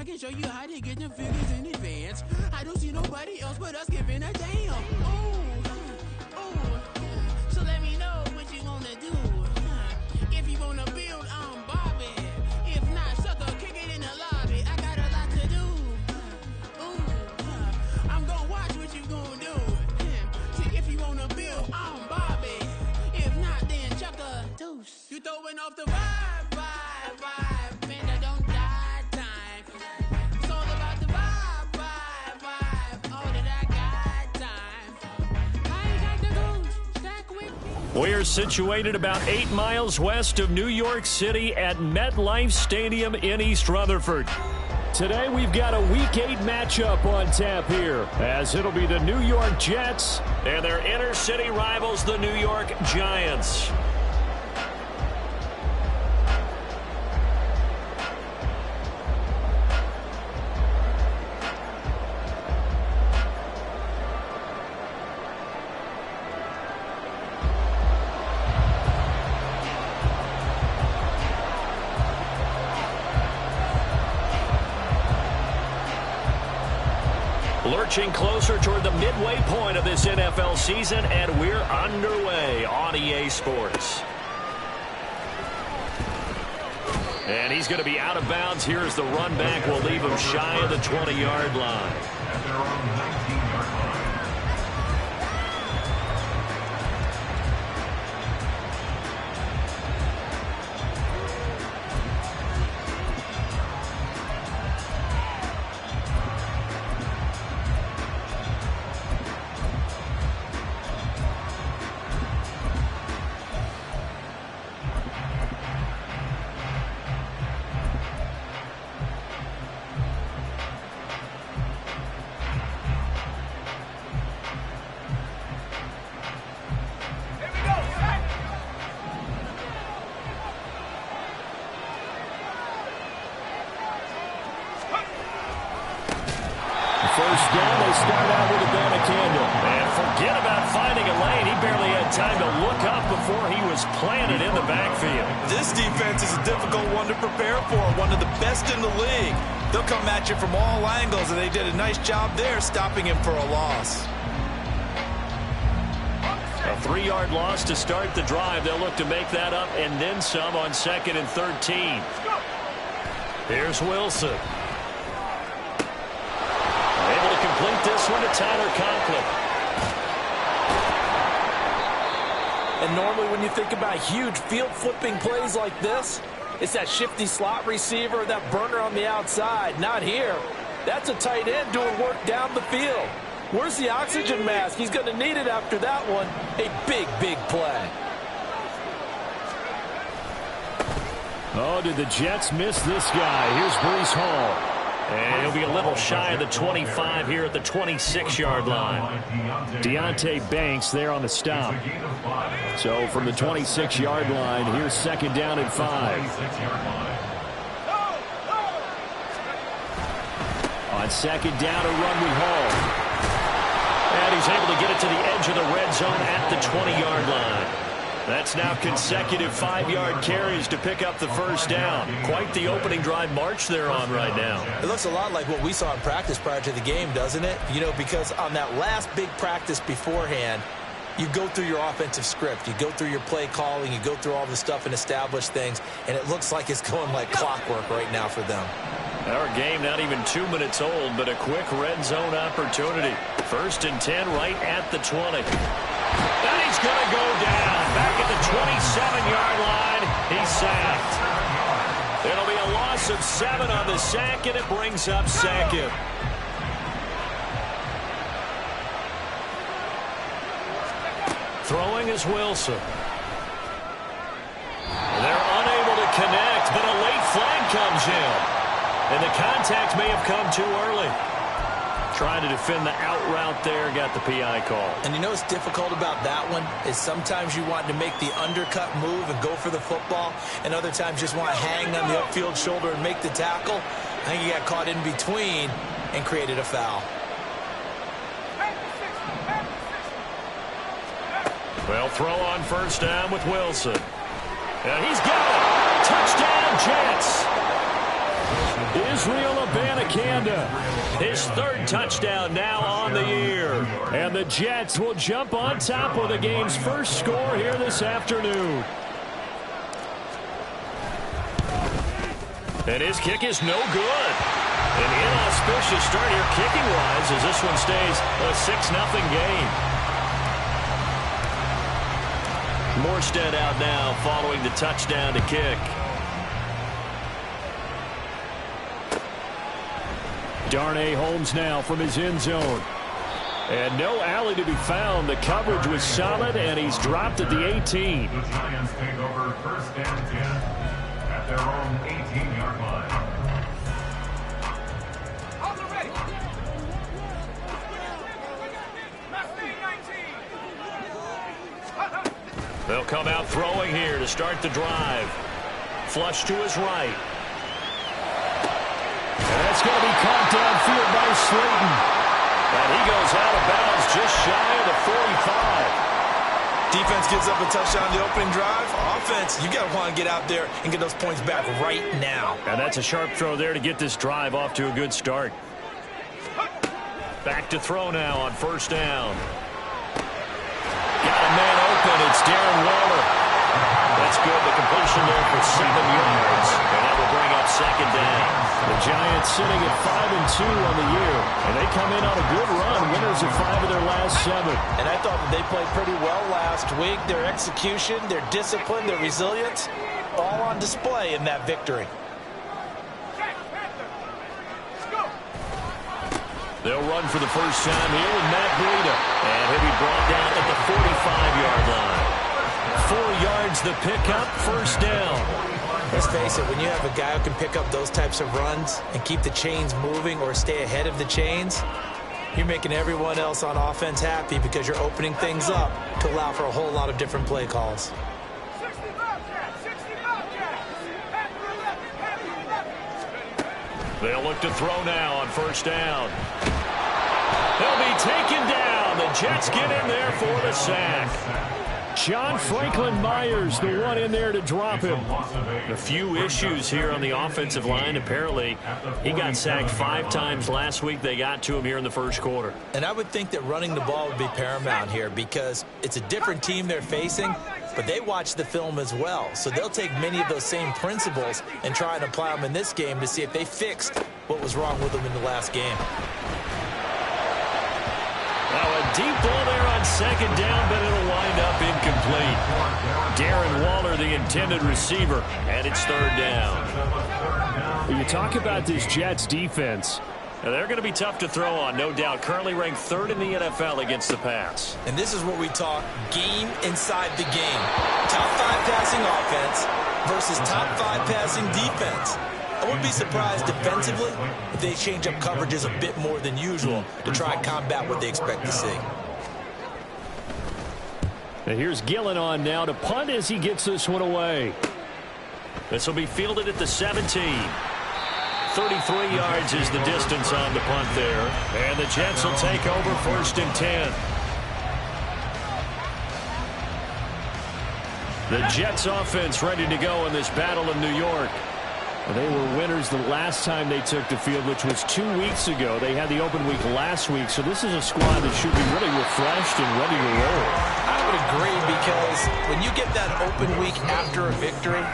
I can show you how to get them figures in advance. I don't see nobody else but us giving a damn. Ooh. So let me know what you wanna do. If you wanna build, I'm Bobby. If not, sucker, kick it in the lobby. I got a lot to do. I'm gonna watch what you gonna do. See, if you wanna build, I'm Bobby. If not, then chuck a deuce. You throwing off the vibe. Man, I don't die time. It's all about the vibe. Oh, that I got time. I ain't got the goose. Stack with me. We're situated about 8 miles west of New York City at MetLife Stadium in East Rutherford. Today we've got a Week 8 matchup on tap here, as it'll be the New York Jets and their inner city rivals, the New York Giants. Lurching closer toward the midway point of this NFL season, and we're underway on EA Sports. And he's going to be out of bounds. Here's the run back. We'll leave him shy of the 20-yard line. First down, they start out with a Candle. And forget about finding a lane. He barely had time to look up before he was planted in the backfield. This defense is a difficult one to prepare for, one of the best in the league. They'll come at you from all angles, and they did a nice job there stopping him for a loss. A 3-yard loss to start the drive. They'll look to make that up and then some on 2nd and 13. Here's Wilson. Able to complete this one to Tyler Conklin. And normally when you think about huge field-flipping plays like this, it's that shifty slot receiver, that burner on the outside. Not here. That's a tight end doing work down the field. Where's the oxygen mask? He's going to need it after that one. A big, big play. Oh, did the Jets miss this guy? Here's Breece Hall. And he'll be a little shy of the 25 here at the 26-yard line. Deonte Banks there on the stop. So from the 26-yard line, here's 2nd down and 5. On 2nd down, a run with Hall. And he's able to get it to the edge of the red zone at the 20-yard line. That's now consecutive 5-yard carries to pick up the first down. Quite the opening drive march they're on right now. It looks a lot like what we saw in practice prior to the game, doesn't it? You know, because on that last big practice beforehand, you go through your offensive script. You go through your play calling. You go through all the stuff and establish things. And it looks like it's going like clockwork right now for them. Our game not even 2 minutes old, but a quick red zone opportunity. 1st and 10 right at the 20. And he's going to go down. Back at the 27-yard line. He's sacked. It'll be a loss of 7 on the sack, and it brings up 2nd. Throwing is Wilson. They're unable to connect, but a late flag comes in. And the contact may have come too early. Trying to defend the out route there, got the PI call. And you know what's difficult about that one is sometimes you want to make the undercut move and go for the football, and other times just want to hang on the upfield shoulder and make the tackle. I think he got caught in between and created a foul. Well, throw on 1st down with Wilson. And he's got it. Touchdown, Jets. Israel Abanikanda. His third touchdown now on the year. And the Jets will jump on top of the game's first score here this afternoon. And his kick is no good. An inauspicious start here kicking-wise as this one stays a 6-0 game. Morstead out now following the touchdown to kick. Darnay Holmes now from his end zone. And no alley to be found. The coverage was solid, and he's dropped at the 18. The Giants take over first and 10 at their own 18-yard line. They'll come out throwing here to start the drive. Flush to his right. And that's going to be caught downfield by Slayton. And he goes out of bounds just shy of the 45. Defense gives up a touchdown on the opening drive. Offense, you got to want to get out there and get those points back right now. And that's a sharp throw there to get this drive off to a good start. Back to throw now on first down. Got a man open. It's Darren Waller. That's good. The completion there for 7 yards. And that will bring up second down. The Giants sitting at 5-2 on the year. And they come in on a good run. Winners of 5 of their last 7. And I thought that they played pretty well last week. Their execution, their discipline, their resilience, all on display in that victory. They'll run for the first time here with Matt Breida. And he'll be brought down at the 45-yard line. 4 yards the pickup, first down. Let's face it, when you have a guy who can pick up those types of runs and keep the chains moving or stay ahead of the chains, you're making everyone else on offense happy because you're opening things up to allow for a whole lot of different play calls. They'll look to throw now on first down. He'll be taken down. The Jets get in there for the sack. John Franklin Myers, the one in there to drop him. A few issues here on the offensive line. Apparently, he got sacked 5 times last week. They got to him here in the first quarter. And I would think that running the ball would be paramount here because it's a different team they're facing, but they watch the film as well. So they'll take many of those same principles and try and apply them in this game to see if they fixed what was wrong with them in the last game. Now a deep ball there on second down, but it'll wind up incomplete. Darren Waller, the intended receiver, and it's third down. When you talk about this Jets defense, they're going to be tough to throw on, no doubt. Currently ranked 3rd in the NFL against the pass. And this is what we talk game inside the game. Top 5 passing offense versus top 5 passing defense. I wouldn't be surprised defensively if they change up coverages a bit more than usual to try and combat what they expect to see. And here's Gillen on now to punt as he gets this one away. This will be fielded at the 17. 33 yards is the distance on the punt there. And the Jets will take over first and 10. The Jets offense ready to go in this battle in New York. They were winners the last time they took the field, which was 2 weeks ago. They had the open week last week, so this is a squad that should be really refreshed and ready to roll. I would agree because when you get that open week after a victory,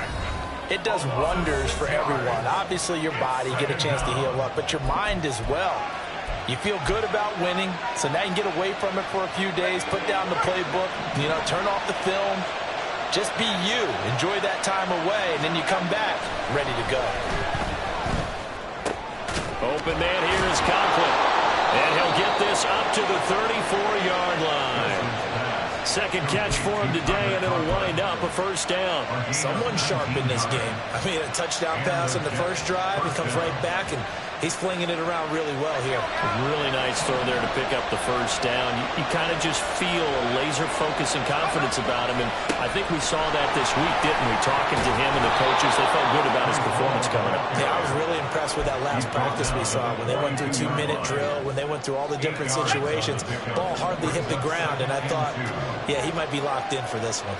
it does wonders for everyone. Obviously, your body, get a chance to heal up, but your mind as well. You feel good about winning, so now you can get away from it for a few days, put down the playbook, turn off the film. Just be you. Enjoy that time away, and then you come back ready to go. Open man here is Conklin. And he'll get this up to the 34-yard line. Second catch for him today, and it'll wind up a first down. Someone sharp in this game. I mean, a touchdown pass on the first drive. He comes right back, and he's flinging it around really well here. Really nice throw there to pick up the first down. You kind of just feel a laser focus and confidence about him, and I think we saw that this week, didn't we? Talking to him and the coaches, they felt good about his performance coming up. Yeah, I was really impressed with that last practice we saw when they went through 2-minute drill, when they went through all the different situations. Ball hardly hit the ground, and I thought, yeah, he might be locked in for this one.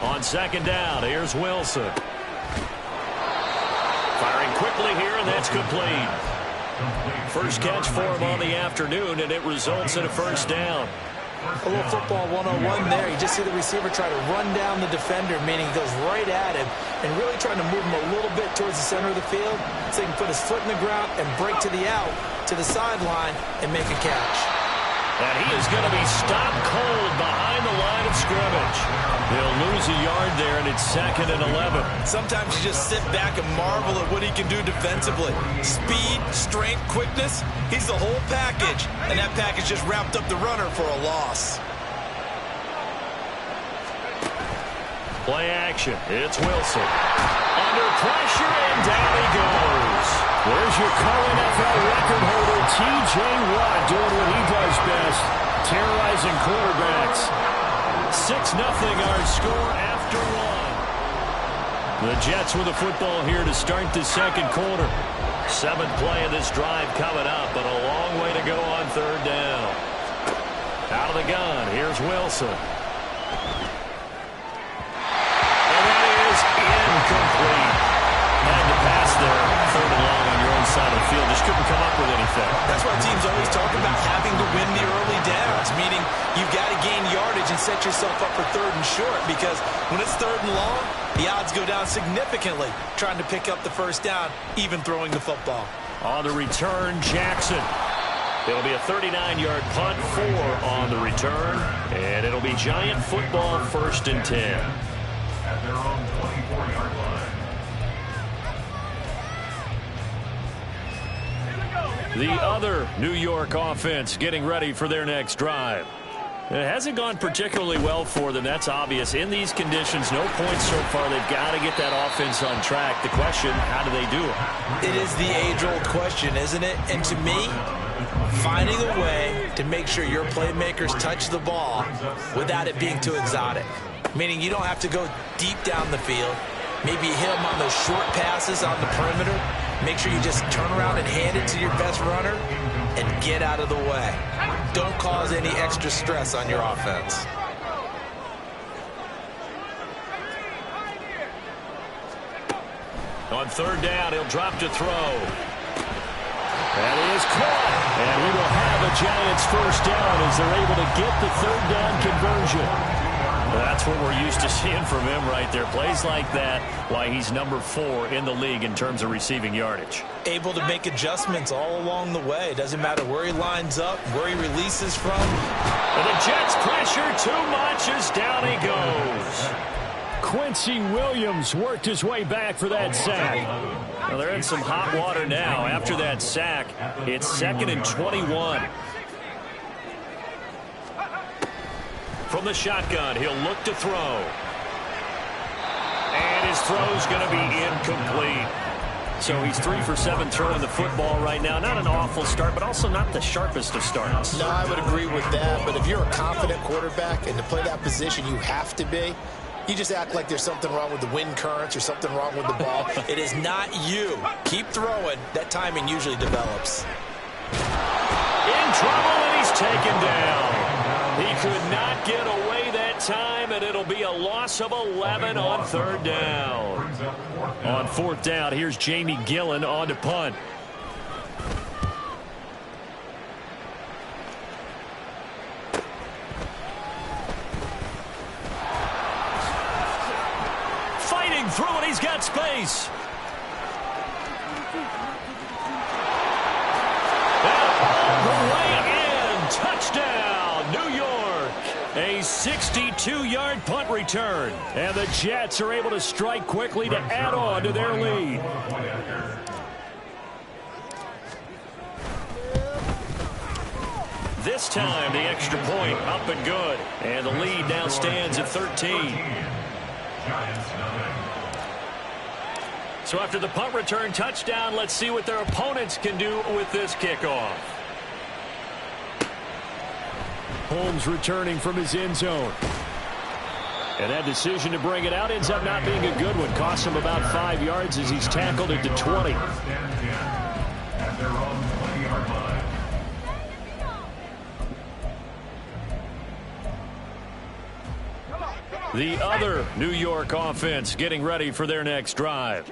On second down, here's Wilson. Firing quick quickly here, and that's complete. First catch for him on the afternoon, and it results in a first down. A little football 101 there. You just see the receiver try to run down the defender, meaning he goes right at him and really trying to move him a little bit towards the center of the field so he can put his foot in the ground and break to the out, to the sideline, and make a catch. And he is going to be stopped cold behind the line of scrimmage. He'll lose a yard there, and it's 2nd and 11. Sometimes you just sit back and marvel at what he can do defensively. Speed, strength, quickness, he's the whole package. And that package just wrapped up the runner for a loss. Play action. It's Wilson. Under pressure, and down he goes. There's your co-NFL record holder, T.J. Watt, doing what he does best, terrorizing quarterbacks. 6-0 our score after one. The Jets with the football here to start the second quarter. 7th play of this drive coming up, but a long way to go on 3rd down. Out of the gun, here's Wilson. And that is incomplete. Had to pass there, 3rd and long on your own side of the field. Just couldn't come up with anything. That's why teams always talk about having to win the early downs, meaning you've got to gain yardage and set yourself up for 3rd and short, because when it's 3rd and long, the odds go down significantly trying to pick up the first down, even throwing the football. On the return, Jackson. It'll be a 39-yard punt, 4 on the return, and it'll be Giant football 1st and 10. At their own 24-yard line. The other New York offense getting ready for their next drive. It hasn't gone particularly well for them. That's obvious. In these conditions, no points so far. They've got to get that offense on track. The question, how do they do it? It is the age-old question, isn't it? And to me, finding a way to make sure your playmakers touch the ball without it being too exotic. Meaning you don't have to go deep down the field. Maybe you hit them on those short passes on the perimeter. Make sure you just turn around and hand it to your best runner and get out of the way. Don't cause any extra stress on your offense. On 3rd down, he'll drop to throw. That is caught. And we will have a Giants first down as they're able to get the 3rd down conversion. That's what we're used to seeing from him right there. Plays like that, why he's number 4 in the league in terms of receiving yardage. Able to make adjustments all along the way. Doesn't matter where he lines up, where he releases from. And the Jets pressure too much as down he goes. Quincy Williams worked his way back for that sack. Well, they're in some hot water now. After that sack, it's 2nd and 21. From the shotgun, he'll look to throw. And his throw's going to be incomplete. So he's 3 for 7 throwing the football right now. Not an awful start, but also not the sharpest of starts. No, I would agree with that. But if you're a confident quarterback and to play that position, you have to be. You just act like there's something wrong with the wind currents or something wrong with the ball. It is not you. Keep throwing. That timing usually develops. In trouble, and he's taken down. He could not get away that time, and it'll be a loss of 11 on 3rd down. On 4th down, here's Jamie Gillen on to punt. Fighting through it, he's got space. And all the way in, touchdown, New York. A 62-yard punt return. And the Jets are able to strike quickly to add on to their lead. This time, the extra point up and good. And the lead now stands at 13. So after the punt return touchdown, let's see what their opponents can do with this kickoff. Holmes returning from his end zone. And that decision to bring it out ends up not being a good one. Costs him about 5 yards as he's tackled it to 20. At their own 20-yard line. The other New York offense getting ready for their next drive.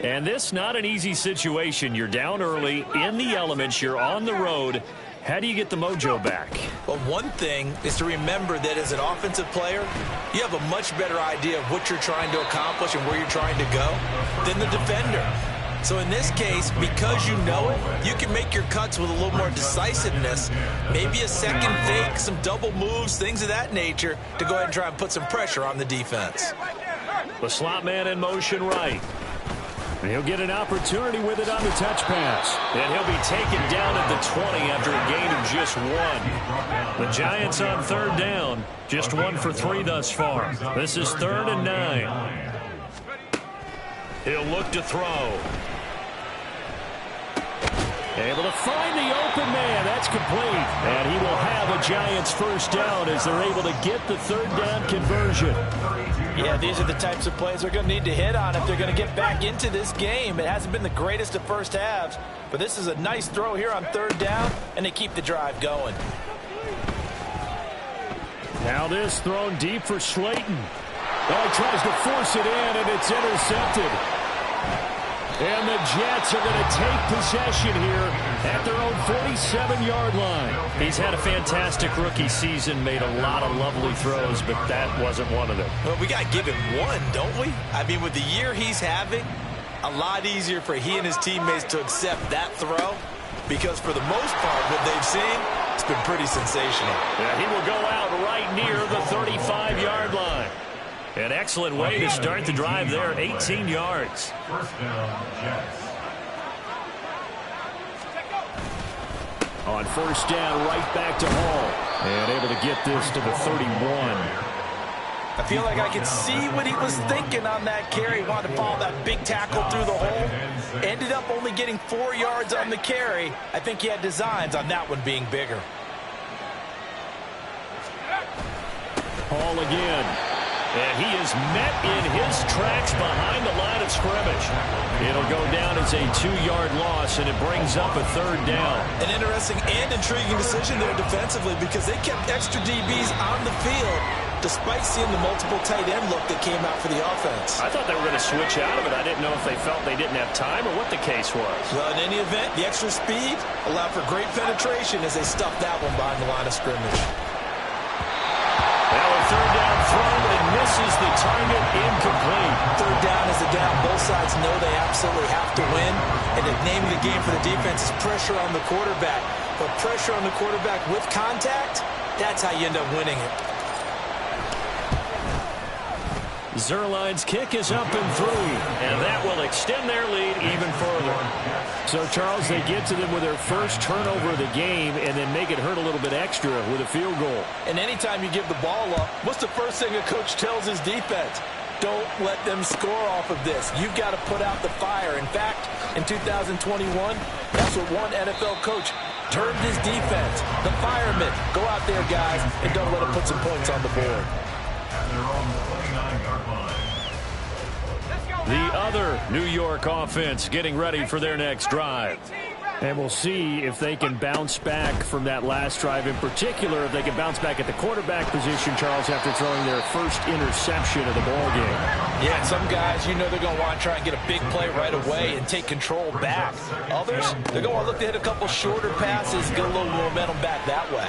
And this not an easy situation. You're down early, in the elements, you're on the road. How do you get the mojo back? Well, one thing is to remember that as an offensive player, you have a much better idea of what you're trying to accomplish and where you're trying to go than the defender. So in this case, because you know it, you can make your cuts with a little more decisiveness, maybe a second fake, some double moves, things of that nature, to go ahead and try and put some pressure on the defense. The slot man in motion right. And he'll get an opportunity with it on the touch pass. And he'll be taken down at the 20 after a gain of just 1. The Giants on 3rd down. Just 1 for 3 thus far. This is 3rd and 9. He'll look to throw. Able to find the open man. That's complete. And he will have a Giants first down as they're able to get the 3rd down conversion. Yeah, these are the types of plays they're going to need to hit on if they're going to get back into this game. It hasn't been the greatest of first halves, but this is a nice throw here on 3rd down, and they keep the drive going. Now this thrown deep for Slayton. Oh, he tries to force it in, and it's intercepted. And the Jets are going to take possession here at their own 47-yard line. He's had a fantastic rookie season, made a lot of lovely throws, but that wasn't one of them. Well, we got to give him one, don't we? I mean, with the year he's having, a lot easier for he and his teammates to accept that throw, because for the most part, what they've seen, it's been pretty sensational. Yeah, he will go out right near the 35-yard line. An excellent way to start the drive there, 18 yards. First down, Jets. On 1st down, right back to Hall. And able to get this to the 31. I feel like I can see what he was thinking on that carry. He wanted to follow that big tackle through the hole. Ended up only getting 4 yards on the carry. I think he had designs on that one being bigger. Hall again. And he is met in his tracks behind the line of scrimmage. It'll go down as a 2-yard loss, and it brings up a 3rd down. An interesting and intriguing decision there defensively, because they kept extra DBs on the field despite seeing the multiple tight end look that came out for the offense. I thought they were going to switch out of it. I didn't know if they felt they didn't have time or what the case was. Well, in any event, the extra speed allowed for great penetration as they stuffed that one behind the line of scrimmage. Now a 3rd down throw, but it misses the target, incomplete. 3rd down is a down. Both sides know they absolutely have to win. And the name of the game for the defense is pressure on the quarterback. But pressure on the quarterback with contact, that's how you end up winning it. Zerline's kick is up and through, and that will extend their lead even further. So, Charles, they get to them with their first turnover of the game and then make it hurt a little bit extra with a field goal. And anytime you give the ball up, what's the first thing a coach tells his defense? Don't let them score off of this. You've got to put out the fire. In fact, in 2021, that's what one NFL coach termed his defense. The firemen. Go out there, guys, and don't let them put some points on the board. At their own 29-yard line. The other New York offense getting ready for their next drive. And we'll see if they can bounce back from that last drive, in particular, if they can bounce back at the quarterback position, Charles, after throwing their first interception of the ballgame. Yeah, some guys, you know they're going to want to try and get a big play right away and take control back. Others, they're going to look to hit a couple shorter passes, get a little momentum back that way.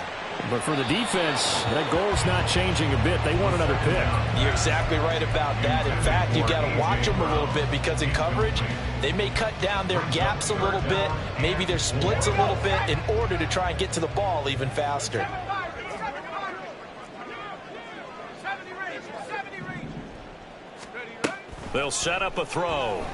But for the defense, that goal's not changing a bit. They want another pick. You're exactly right about that. In fact, you've got to watch them a little bit, because in coverage, they may cut down their gaps a little bit, maybe their splits a little bit, in order to try and get to the ball even faster. They'll set up a throw.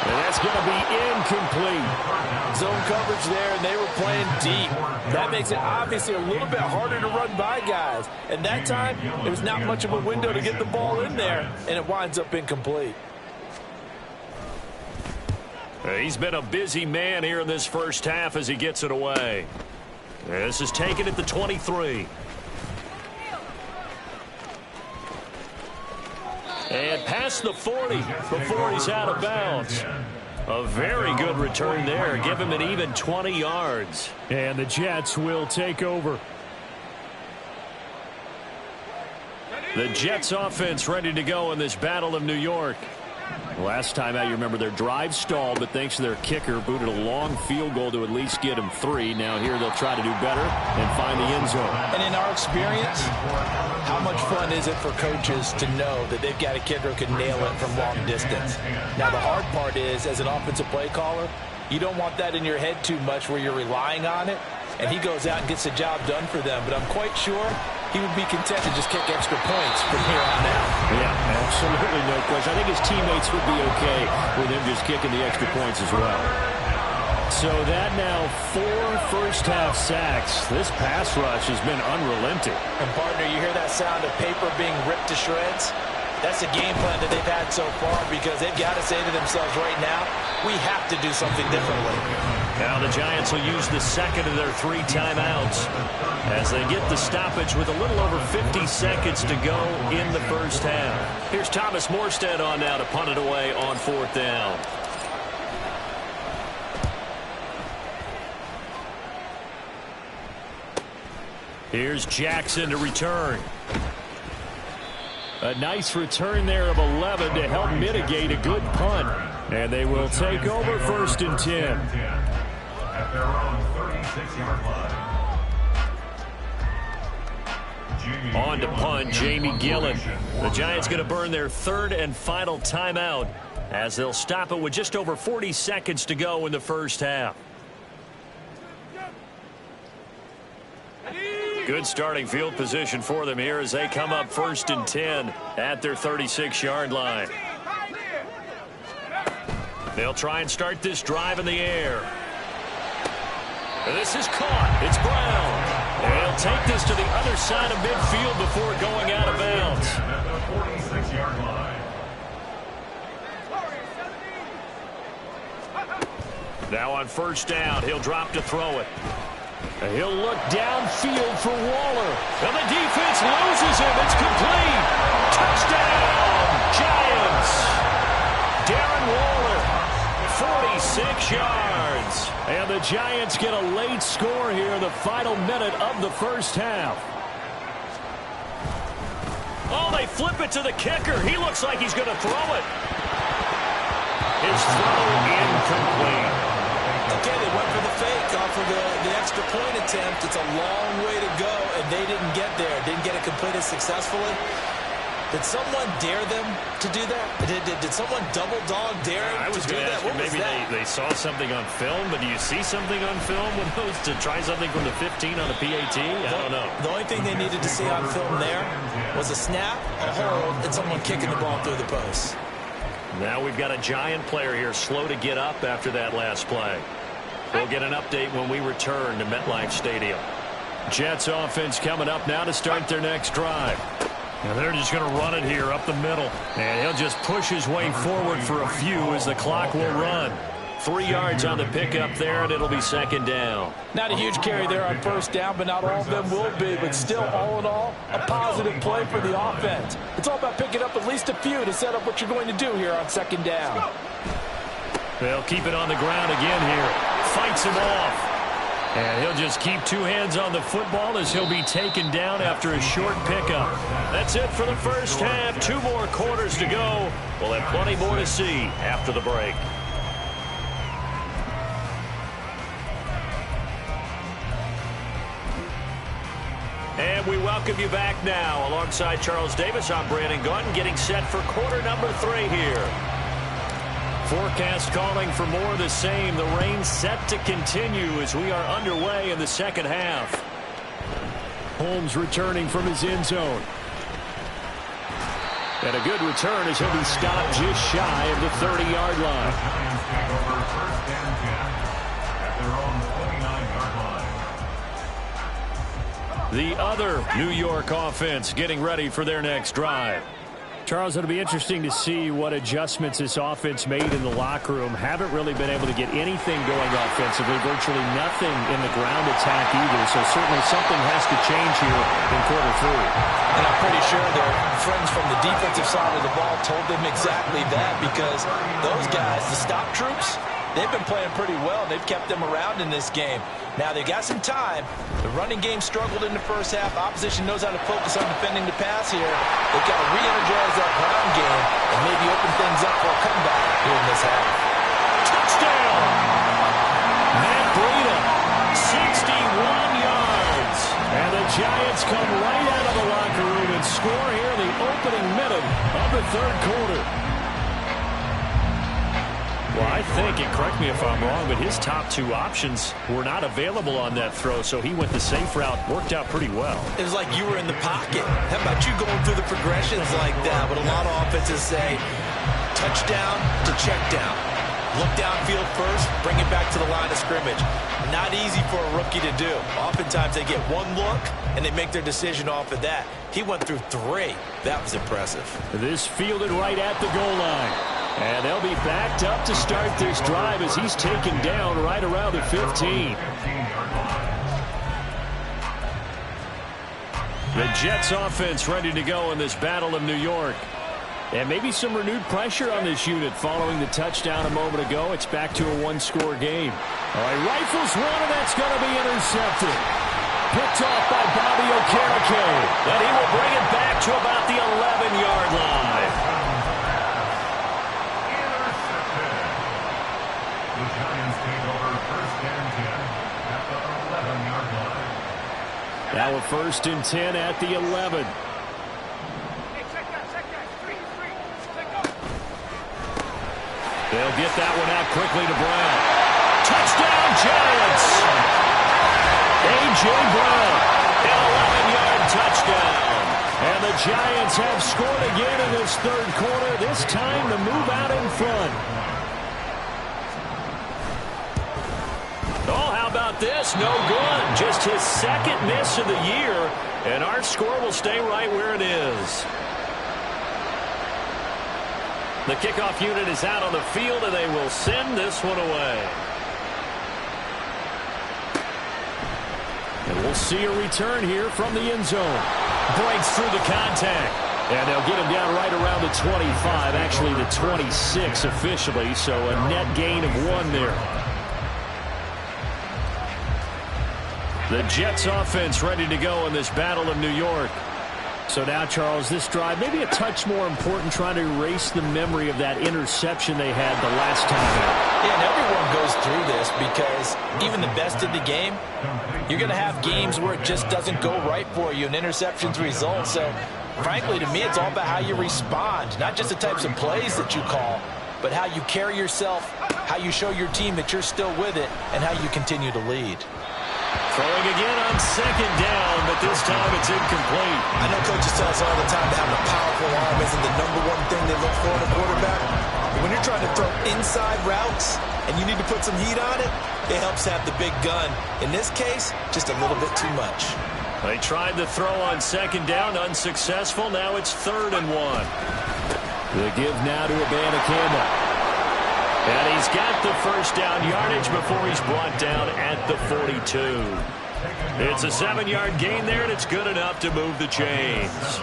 And that's going to be incomplete. Zone coverage there, and they were playing deep. That makes it obviously a little bit harder to run by guys. And that time, there was not much of a window to get the ball in there, and it winds up incomplete. He's been a busy man here in this first half as he gets it away. This is taken at the 23. And past the 40 before he's out of bounds. A very good return there. Give him an even 20 yards. And the Jets will take over. The Jets offense ready to go in this Battle of New York. Last time out, you remember their drive stalled, but thanks to their kicker, booted a long field goal to at least get them 3. Now here they'll try to do better and find the end zone. And in our experience, how much fun is it for coaches to know that they've got a kicker who can nail it from long distance? Now, the hard part is, as an offensive play caller, you don't want that in your head too much where you're relying on it, and he goes out and gets the job done for them. But I'm quite sure he would be content to just kick extra points from here on out. Yeah, absolutely no question. I think his teammates would be okay with him just kicking the extra points as well. So that now 4 first-half sacks. This pass rush has been unrelenting. And, partner, you hear that sound of paper being ripped to shreds? That's the game plan that they've had so far because they've got to say to themselves right now, we have to do something differently. Now the Giants will use the second of their 3 timeouts as they get the stoppage with a little over 50 seconds to go in the first half. Here's Thomas Morstead on now to punt it away on 4th down. Here's Jackson to return. A nice return there of 11 to help mitigate a good punt. And they will take over 1st and 10. At their own 36-yard line. On to punt, Jamie Gillen. The Giants going to burn their 3rd and final timeout as they'll stop it with just over 40 seconds to go in the first half. Good starting field position for them here as they come up 1st and 10 at their 36-yard line. They'll try and start this drive in the air. And this is caught. It's Brown. And he'll take this to the other side of midfield before going out of bounds. At the 46-yard line. Now on 1st down, he'll drop to throw it. And he'll look downfield for Waller. And the defense loses him. It's complete. Touchdown, Giants. Darren Waller, 46 yards. And the Giants get a late score here in the final minute of the first half. Oh, they flip it to the kicker. He looks like he's going to throw it. His throw incomplete. Okay, they went for the fake off of the extra point attempt. It's a long way to go, and they didn't get there. Didn't get it completed successfully. Did someone dare them to do that? Did someone double dog dare them to do that? What was that? Maybe they saw something on film, but do you see something on film with those to try something from the 15 on the PAT? I don't know. The only thing they needed to see on film there was a snap, a hold, and someone kicking the ball through the post. Now we've got a Giant player here slow to get up after that last play. We'll get an update when we return to MetLife Stadium. Jets offense coming up now to start their next drive. And they're just going to run it here up the middle. And he'll just push his way forward for a few as the clock will run. 3 yards on the pickup there, and it'll be 2nd down. Not a huge carry there on 1st down, but not all of them will be. But still, all in all, a positive play for the offense. It's all about picking up at least a few to set up what you're going to do here on 2nd down. They'll keep it on the ground again here. Fights him off. And he'll just keep 2 hands on the football as he'll be taken down after a short pickup. That's it for the first half. 2 more quarters to go. We'll have plenty more to see after the break. And we welcome you back now. Alongside Charles Davis, I'm Brandon Gaudin, getting set for quarter number 3 here. Forecast calling for more of the same. The rain set to continue as we are underway in the second half. Holmes returning from his end zone. And a good return as he'll be stopped just shy of the 30-yard line. The other New York offense getting ready for their next drive. Charles, it'll be interesting to see what adjustments this offense made in the locker room. Haven't really been able to get anything going offensively, virtually nothing in the ground attack either. So certainly something has to change here in quarter 3. And I'm pretty sure their friends from the defensive side of the ball told them exactly that, because those guys, the stop troops, they've been playing pretty well. They've kept them around in this game. Now, they got some time. The running game struggled in the first half. Opposition knows how to focus on defending the pass here. They've got to re-energize that ground game and maybe open things up for a comeback here in this half. Touchdown! Matt Breida, 61 yards. And the Giants come right out of the locker room and score here in the opening minute of the third quarter. Well, I think, and correct me if I'm wrong, but his top two options were not available on that throw, so he went the safe route. Worked out pretty well. It was like you were in the pocket. How about you going through the progressions like that? But a lot of offenses say touchdown to check down. Look downfield first, bring it back to the line of scrimmage. Not easy for a rookie to do. Oftentimes they get one look, and they make their decision off of that. He went through three. That was impressive. This fielded right at the goal line. And they'll be backed up to start this drive as he's taken down right around the 15. The Jets offense ready to go in this Battle of New York. And maybe some renewed pressure on this unit following the touchdown a moment ago. It's back to a one-score game. All right, rifles one, and that's going to be intercepted. Picked off by Bobby Okereke. And he will bring it back to about the 11-yard line. The Giants take over first and 10 at the 11-yard line. Now a first and 10 at the 11. They'll get that one out quickly to Brown. Touchdown, Giants! A.J. Brown, an 11-yard touchdown. And the Giants have scored again in this third quarter, this time to move out in front. Oh, how about this? No good. Just his second miss of the year, and our score will stay right where it is. The kickoff unit is out on the field, and they will send this one away. And we'll see a return here from the end zone. Breaks through the contact. And they'll get him down right around the 25, actually the 26 officially, so a net gain of 1 there. The Jets offense ready to go in this Battle of New York. So now, Charles, this drive maybe a touch more important, trying to erase the memory of that interception they had the last time out. Yeah, and everyone goes through this because even the best in the game, you're going to have games where it just doesn't go right for you and interceptions result. So, frankly, to me, it's all about how you respond, not just the types of plays that you call, but how you carry yourself, how you show your team that you're still with it, and how you continue to lead. Throwing again on second down, but this time it's incomplete. I know coaches tell us all the time that having a powerful arm isn't the #1 thing they look for in a quarterback. But when you're trying to throw inside routes and you need to put some heat on it, it helps have the big gun. In this case, just a little bit too much. They tried the throw on second down, unsuccessful. Now it's 3rd and 1. The give now to Abanikanda. And he's got the first down yardage before he's brought down at the 42. It's a 7-yard gain there, and it's good enough to move the chains.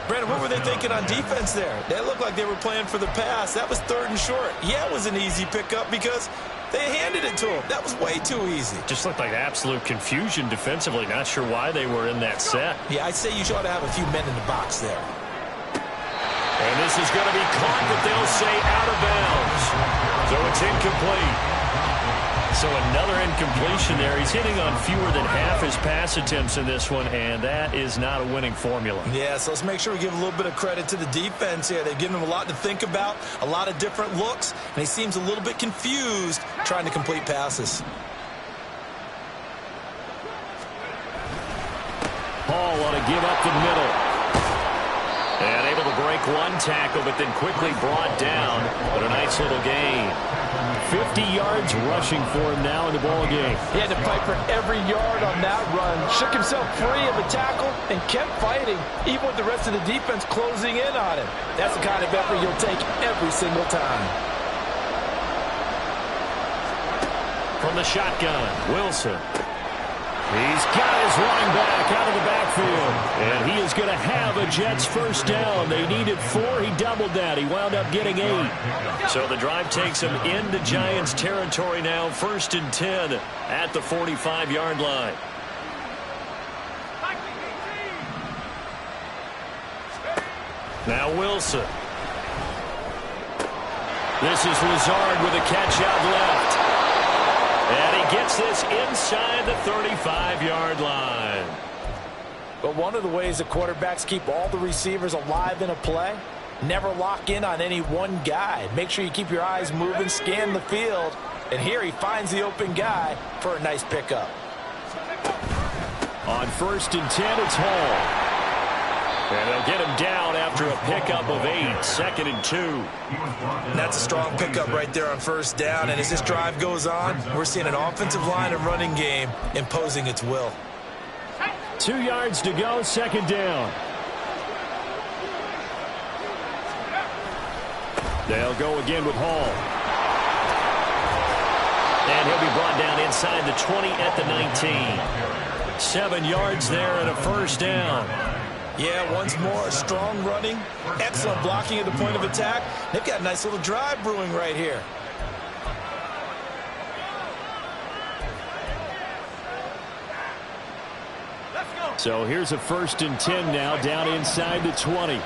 Brandon, what were they thinking on defense there? They looked like they were playing for the pass. That was 3rd and short. Yeah, it was an easy pickup because they handed it to him. That was way too easy. Just looked like absolute confusion defensively. Not sure why they were in that set. Yeah, I'd say you ought to have a few men in the box there. And this is going to be caught, but they'll say out of bounds. So it's incomplete. So another incompletion there. He's hitting on fewer than half his pass attempts in this one, and that is not a winning formula. Yeah, so let's make sure we give a little bit of credit to the defense here. They've given him a lot to think about, a lot of different looks, and he seems a little bit confused trying to complete passes. Hall on a give up the middle. And able to break one tackle, but then quickly brought down. But a nice little gain. 50 yards rushing for him now in the ball game. He had to fight for every yard on that run. Shook himself free of the tackle and kept fighting, even with the rest of the defense closing in on him. That's the kind of effort you'll take every single time. From the shotgun, Wilson. He's got his running back out of the backfield. And he is going to have a Jets first down. They needed 4. He doubled that. He wound up getting 8. So the drive takes him into Giants territory now. 1st and 10 at the 45-yard line. Now Wilson. This is Lazard with a catch out left. And he gets this inside the 35-yard line. But one of the ways the quarterbacks keep all the receivers alive in a play, never lock in on any one guy. Make sure you keep your eyes moving, scan the field. And here he finds the open guy for a nice pickup. On 1st and 10, it's Hall. And they'll get him down after a pickup of 8. 2nd and 2. And that's a strong pickup right there on 1st down. And as this drive goes on, we're seeing an offensive line and running game imposing its will. 2 yards to go, 2nd down. They'll go again with Hall. And he'll be brought down inside the 20 at the 19. 7 yards there and a 1st down. Yeah, once more, strong running, excellent blocking at the point of attack. They've got a nice little drive brewing right here. So here's a 1st and 10 now, down inside the 20.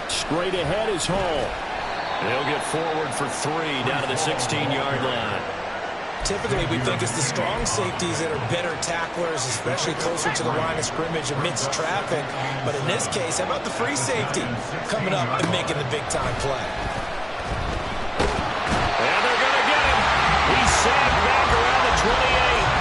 Straight ahead is Hall. They'll get forward for 3 down to the 16-yard line. Typically, we think it's the strong safeties that are better tacklers, especially closer to the line of scrimmage amidst traffic. But in this case, how about the free safety coming up and making the big-time play? And they're going to get him. He's sagged back around the 28.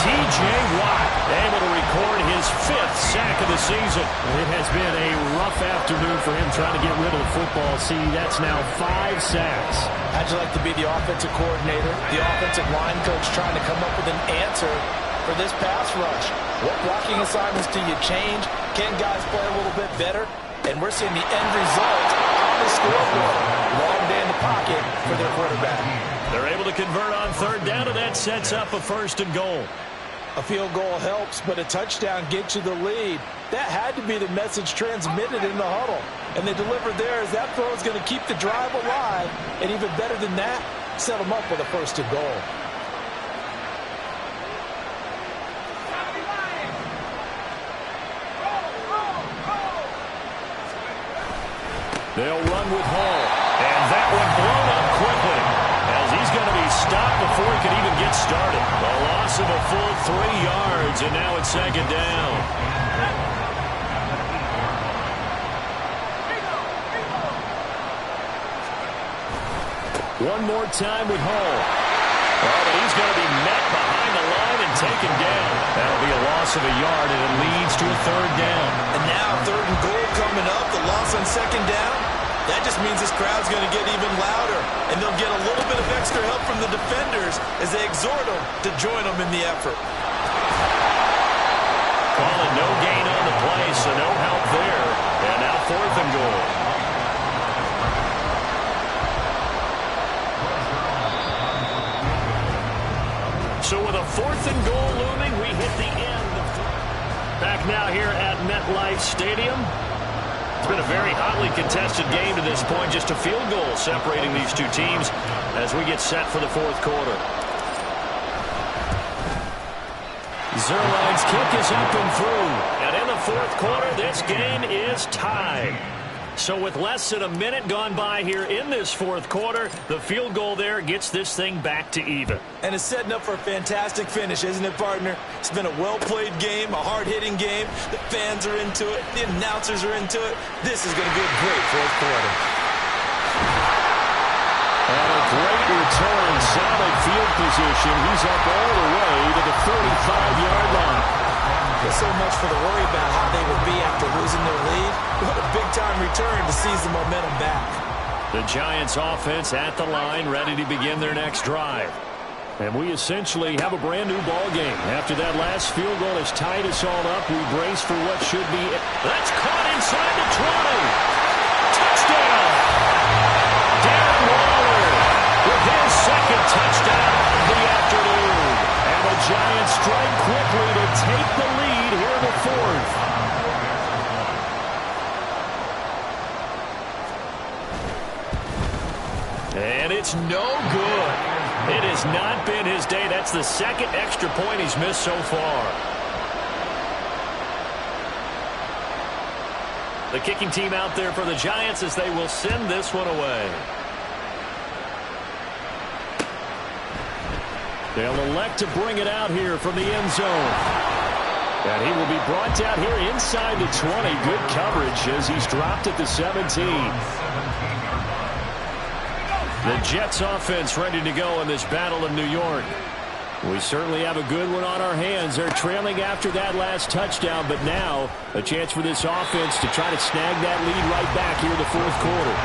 T.J. Watt able to record his 5th sack of the season. It has been a rough afternoon for him trying to get rid of the football. See, that's now 5 sacks. How'd you like to be the offensive coordinator, the offensive line coach trying to come up with an answer for this pass rush? What blocking assignments do you change? Can guys play a little bit better? And we're seeing the end result on the scoreboard. Long day in the pocket for their quarterback. They're able to convert on 3rd down, and that sets up a 1st and goal. A field goal helps, but a touchdown gets you the lead. That had to be the message transmitted in the huddle. And they delivered theirs. That throw is going to keep the drive alive. And even better than that, set them up with a 1st and goal. They'll run with Hall. And that one blown up quickly, as he's going to be stopped before he can even get started. A loss of a full 3 yards, and now it's 2nd down. One more time with Hall. Oh, but he's going to be met behind the line and taken down. That'll be a loss of a yard, and it leads to a 3rd down. And now 3rd and goal coming up, the loss on 2nd down. That just means this crowd's going to get even louder, and they'll get a little bit of extra help from the defenders as they exhort them to join them in the effort. Calling no gain on the play, so no help there. And now 4th and goal. So with a 4th and goal looming, we hit the end. Back now here at MetLife Stadium. It's been a very hotly contested game to this point. Just a field goal separating these two teams as we get set for the 4th quarter. Zerline's kick is up and through. And in the 4th quarter, this game is tied. So with less than a minute gone by here in this 4th quarter, the field goal there gets this thing back to even. And it's setting up for a fantastic finish, isn't it, partner? It's been a well-played game, a hard-hitting game. The fans are into it. The announcers are into it. This is going to be a great 4th quarter. And a great return, solid field position. He's up all the way to the 45-yard line. There's so much for the worry about how they would be after losing their lead. What a big-time return to seize the momentum back. The Giants offense at the line, ready to begin their next drive. And we essentially have a brand-new ball game. After that last field goal has tied us all up, we brace for what should be. That's caught inside the 20. Touchdown! Darren Waller with his 2nd touchdown of the afternoon. And it's no good. It has not been his day. That's the second extra point he's missed so far. The kicking team out there for the Giants as they will send this one away. They'll elect to bring it out here from the end zone. And he will be brought down here inside the 20. Good coverage as he's dropped at the 17. The Jets offense ready to go in this battle in New York. We certainly have a good one on our hands. They're trailing after that last touchdown, but now a chance for this offense to try to snag that lead right back here in the fourth quarter.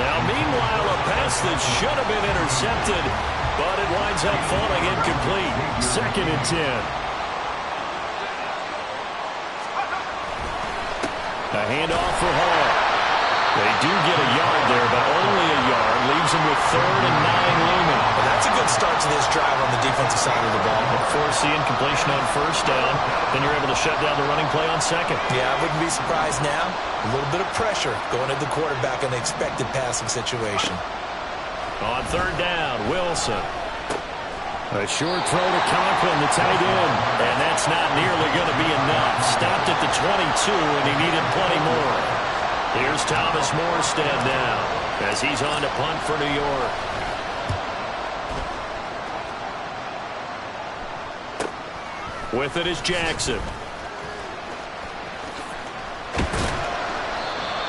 Now, meanwhile, a pass that should have been intercepted, but it winds up falling incomplete. 2nd and 10. A handoff for Hall. They do get a yard there, but only a yard. Leaves them with 3rd and 9 looming. Well, that's a good start to this drive on the defensive side of the ball. Force the incompletion on 1st down. Then you're able to shut down the running play on 2nd. Yeah, I wouldn't be surprised now. A little bit of pressure going at the quarterback in the expected passing situation. On 3rd down, Wilson. A short throw to Conklin, the tight end. And that's not nearly going to be enough. Stopped at the 22, and he needed plenty more. Here's Thomas Morstead now as he's on to punt for New York. With it is Jackson.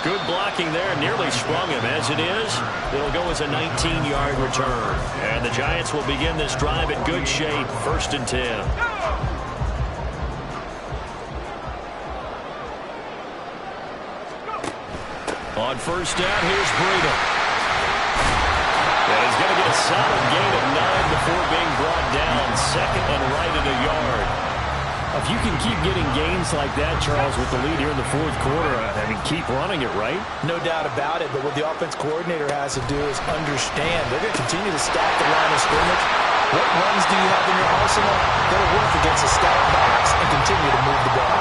Good blocking there, nearly sprung him. As it is, it'll go as a 19-yard return. And the Giants will begin this drive in good shape, 1st and 10. On 1st down, here's Breida. And he's going to get a solid gain of 9 before being brought down. 2nd and right at a yard. If you can keep getting gains like that, Charles, with the lead here in the fourth quarter, I mean, keep running it, right? No doubt about it, but what the offense coordinator has to do is understand they're going to continue to stack the line of scrimmage. What runs do you have in your arsenal? That'll work against a stacked box and continue to move the ball.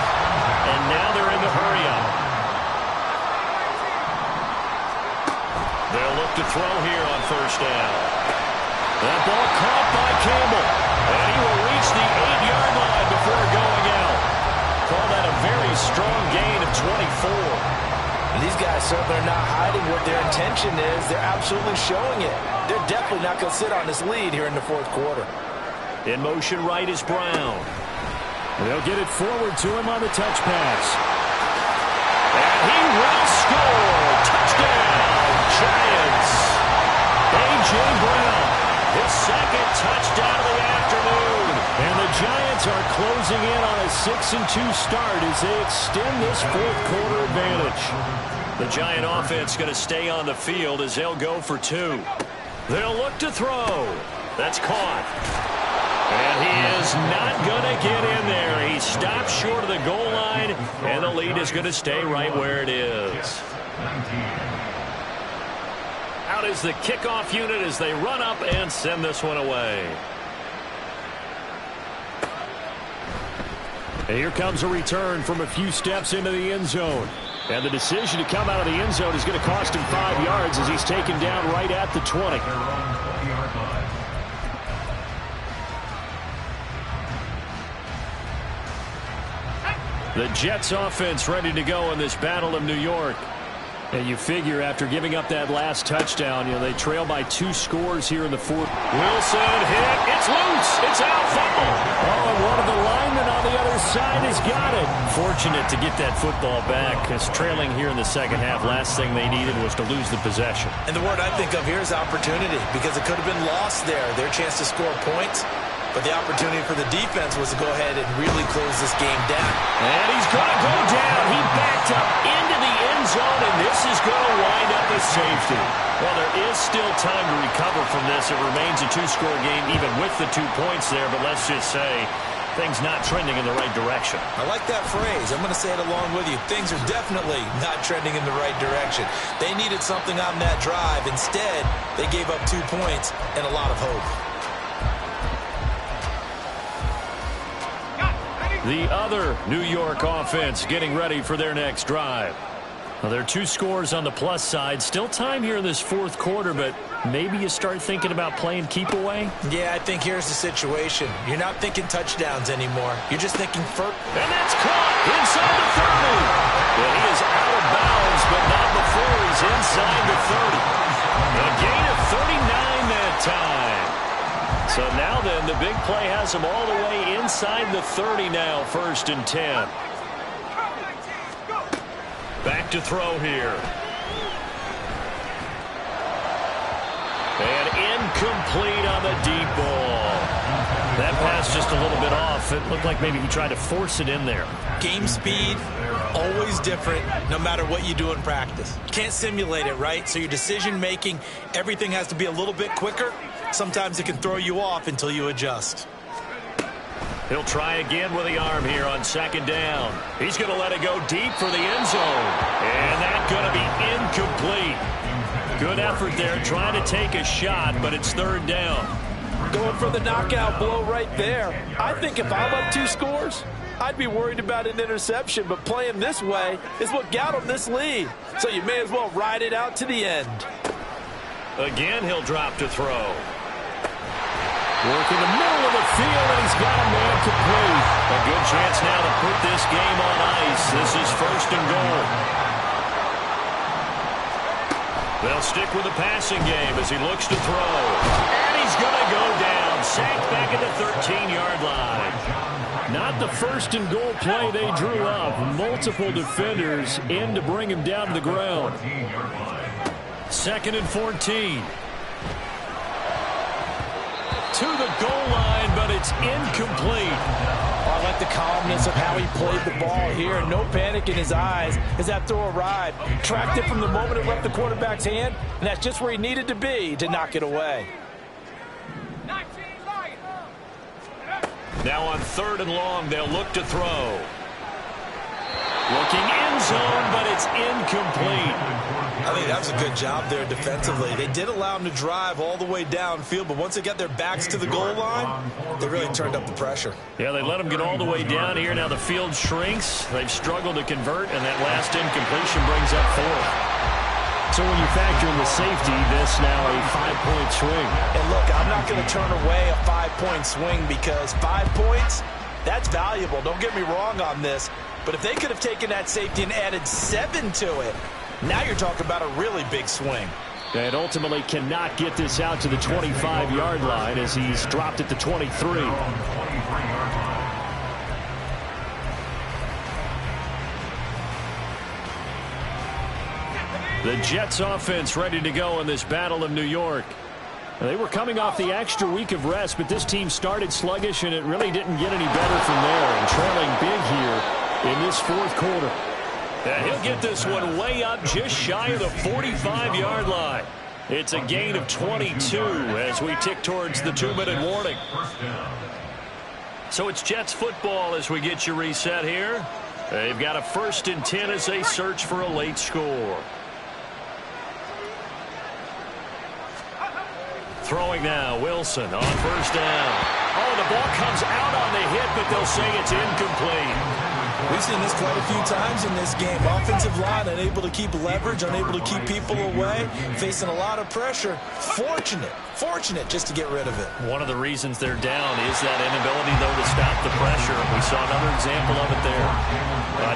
And now they're in the hurry-up. They'll look to throw here on 1st down. That ball caught by Campbell. And he will reach the 8-yard line before going out. Call that a very strong gain of 24. And these guys certainly are not hiding what their intention is. They're absolutely showing it. They're definitely not going to sit on this lead here in the fourth quarter. In motion right is Brown. They'll get it forward to him on the touch pass. And he will score. Touchdown, Giants. A.J. Brown, his 2nd touchdown of the afternoon. And the Giants are closing in on a 6-2 start as they extend this fourth quarter advantage. The Giant offense going to stay on the field as they'll go for 2. They'll look to throw. That's caught. And he is not going to get in there. He stops short of the goal line, and the lead is going to stay right where it is. Out is the kickoff unit as they run up and send this one away. And here comes a return from a few steps into the end zone. And the decision to come out of the end zone is going to cost him 5 yards as he's taken down right at the 20. The Jets offense ready to go in this battle of New York. And you figure after giving up that last touchdown, they trail by 2 scores here in the fourth. Wilson hit. It's loose. It's out foul. Oh, and one of the linemen on the other side has got it. Fortunate to get that football back because trailing here in the second half, last thing they needed was to lose the possession. And the word I think of here is opportunity because it could have been lost there. Their chance to score points. But the opportunity for the defense was to go ahead and really close this game down. And he's going to go down. He backed up into the end zone, and this is going to wind up as safety. Well, there is still time to recover from this. It remains a 2-score game even with the 2 points there, but let's just say things not trending in the right direction. I like that phrase. I'm going to say it along with you. Things are definitely not trending in the right direction. They needed something on that drive. Instead, they gave up 2 points and a lot of hope. The other New York offense getting ready for their next drive. Well, there are 2 scores on the plus side. Still time here in this fourth quarter, but maybe you start thinking about playing keep away? Yeah, I think here's the situation. You're not thinking touchdowns anymore. You're just thinking first. And that's caught inside the 30. Well, he is out of bounds, but not before he's inside the 30. A gain of 39 that time. So now then, the big play has him all the way inside the 30 now, 1st and 10. Back to throw here. And incomplete on the deep ball. That pass just a little bit off. It looked like maybe he tried to force it in there. Game speed, always different, no matter what you do in practice. Can't simulate it, right? So your decision-making, everything has to be a little bit quicker. Sometimes it can throw you off until you adjust. He'll try again with the arm here on 2nd down. He's going to let it go deep for the end zone. And that's going to be incomplete. Good effort there trying to take a shot, but it's 3rd down. Going for the knockout blow right there. I think if I'm up 2 scores, I'd be worried about an interception, but playing this way is what got him this lead. So you may as well ride it out to the end. Again, he'll drop to throw. Work in the middle of the field, and he's got a man complete. A good chance now to put this game on ice. This is 1st and goal. They'll stick with the passing game as he looks to throw. And he's going to go down. Sacked back at the 13-yard line. Not the 1st and goal play they drew up. Multiple defenders in to bring him down to the ground. 2nd and 14. To the goal line, but it's incomplete. I like the calmness of how he played the ball here. No panic in his eyes as that throw arrived. Tracked it from the moment it left the quarterback's hand, and that's just where he needed to be to knock it away. Now on 3rd and long, they'll look to throw. Looking end zone, but it's incomplete. I think that was a good job there defensively. They did allow him to drive all the way downfield, but once they got their backs to the goal line, they really turned up the pressure. Yeah, they let him get all the way down here. Now the field shrinks. They've struggled to convert, and that last incompletion brings up 4th. So when you factor in the safety, this now a 5-point swing. And look, I'm not going to turn away a 5-point swing because 5 points, that's valuable. Don't get me wrong on this. But if they could have taken that safety and added 7 to it, now you're talking about a really big swing. And ultimately cannot get this out to the 25-yard line as he's dropped at the 23. The Jets offense ready to go in this Battle of New York. They were coming off the extra week of rest, but this team started sluggish, and it really didn't get any better from there. And trailing big here in this fourth quarter. And he'll get this one way up just shy of the 45-yard line. It's a gain of 22 as we tick towards the 2-minute warning. So it's Jets football as we get you reset here. They've got a 1st and 10 as they search for a late score. Throwing now, Wilson on 1st down. Oh, the ball comes out on the hit, but they'll say it's incomplete. We've seen this quite a few times in this game. Offensive line unable to keep leverage, unable to keep people away, facing a lot of pressure. Fortunate just to get rid of it. One of the reasons they're down is that inability, though, to stop the pressure. We saw another example of it there.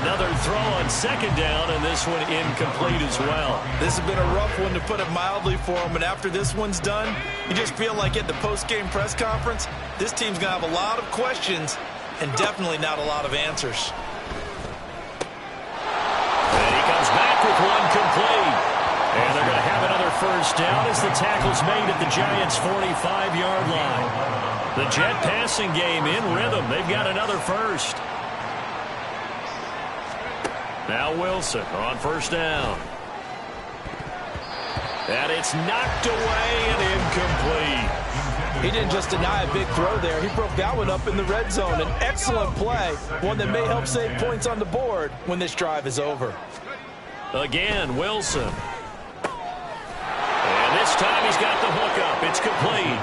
Another throw on 2nd down, and this one incomplete as well. This has been a rough one, to put it mildly, for them. And after this one's done, you just feel like at the post-game press conference, this team's going to have a lot of questions and definitely not a lot of answers. And he comes back with one complete. And they're going to have another 1st down as the tackle's made at the Giants' 45-yard line. The Jet passing game in rhythm. They've got another 1st. Now Wilson on 1st down. And it's knocked away and incomplete. He didn't just deny a big throw there. He broke that one up in the red zone. An excellent play, one that may help save points on the board when this drive is over. Again, Wilson. And this time he's got the hookup. It's complete.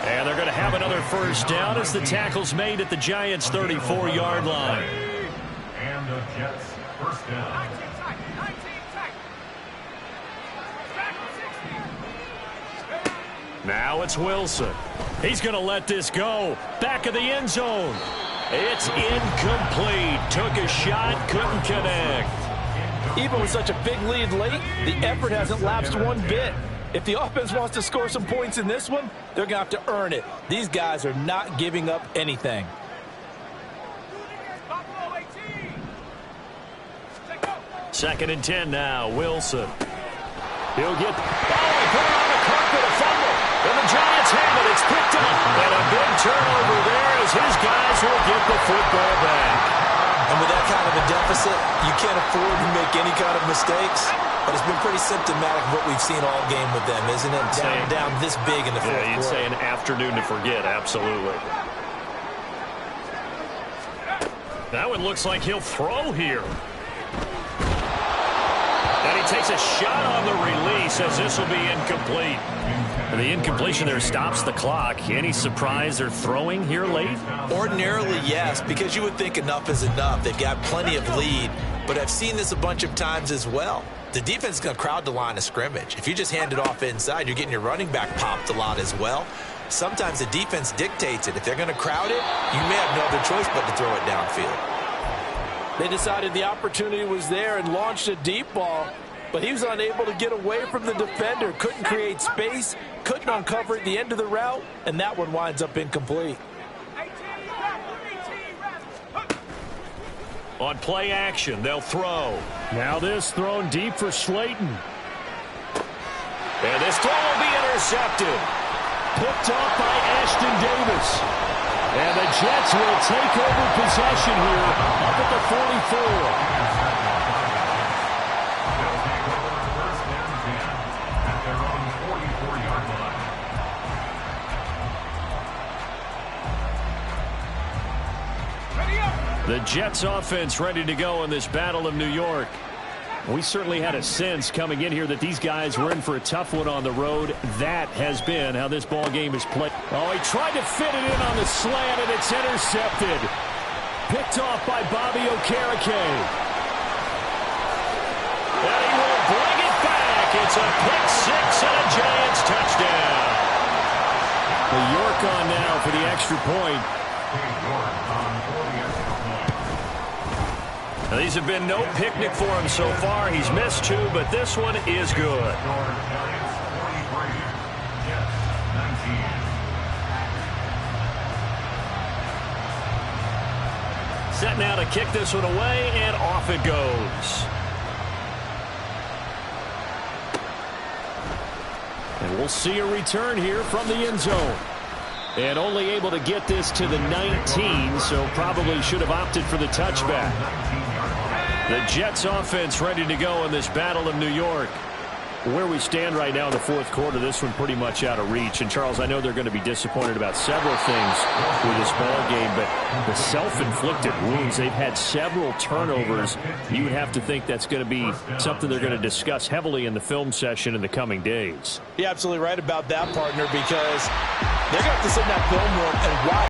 And they're going to have another 1st down as the tackle's made at the Giants' 34-yard line. And the Jets 1st down. Now it's Wilson. He's going to let this go. Back of the end zone. It's incomplete. Took a shot, couldn't connect. Even with such a big lead late, the effort hasn't lapsed one bit. If the offense wants to score some points in this one, they're going to have to earn it. These guys are not giving up anything. Second and 10 now. Wilson. He'll get... Oh, he put it on the carpet, a fumble. And the Giants have it. It's picked up. And a big turnover there as his guys will get the football back. And with that kind of a deficit, you can't afford to make any kind of mistakes. But it's been pretty symptomatic of what we've seen all game with them, isn't it? Down this big in the fourth quarter. You'd say an afternoon to forget, absolutely. Now it looks like he'll throw here. And he takes a shot on the release as this will be incomplete. And the incompletion there stops the clock. Any surprise they're throwing here late? Ordinarily, yes, because you would think enough is enough. They've got plenty of lead, but I've seen this a bunch of times as well. The defense is going to crowd the line of scrimmage. If you just hand it off inside, you're getting your running back popped a lot as well. Sometimes the defense dictates it. If they're going to crowd it, you may have no other choice but to throw it downfield. They decided the opportunity was there and launched a deep ball, but he was unable to get away from the defender, couldn't create space, couldn't uncover at the end of the route, and that one winds up incomplete. On play action, they'll throw. Now this thrown deep for Slayton. And this throw will be intercepted. Picked off by Ashton Davis. And the Jets will take over possession here up at the 44. The Jets offense ready to go in this Battle of New York. We certainly had a sense coming in here that these guys were in for a tough one on the road. That has been how this ball game is played. Oh, he tried to fit it in on the slant, and it's intercepted. Picked off by Bobby Okereke. And he will bring it back. It's a pick six and a Giants touchdown. The York on now for the extra point. Now, these have been no picnic for him so far. He's missed two, but this one is good. Set now to kick this one away, and off it goes. And we'll see a return here from the end zone. And only able to get this to the 19, so probably should have opted for the touchback. The Jets offense ready to go in this Battle of New York. Where we stand right now in the fourth quarter, this one pretty much out of reach. And, Charles, I know they're going to be disappointed about several things with this ball game, but the self-inflicted wounds, they've had several turnovers. You would have to think that's going to be something they're going to discuss heavily in the film session in the coming days. You're absolutely right about that, partner, because they're going to have to sit in that film room and watch